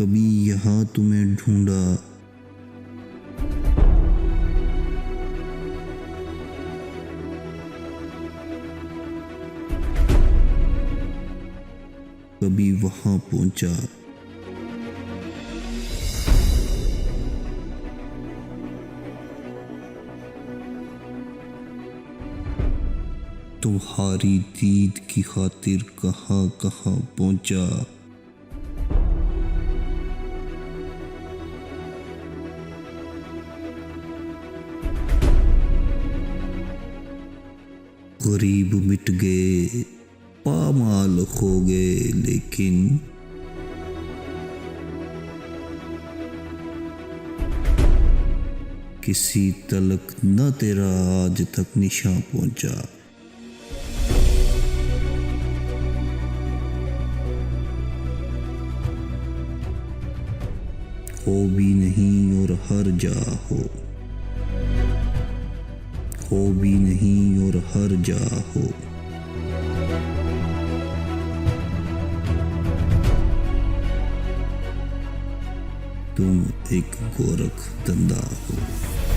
कभी यहाँ तुम्हें ढूंढा, कभी वहां पहुंचा। तुम्हारी दीद की खातिर कहाँ कहाँ पहुंचा। गरीब मिट गए, पामाल हो गए, लेकिन किसी तलक न तेरा आज तक निशान पहुंचा। हो भी नहीं और हर जा हो भी नहीं और हर जा हो। तुम एक गोरख धंधा हो।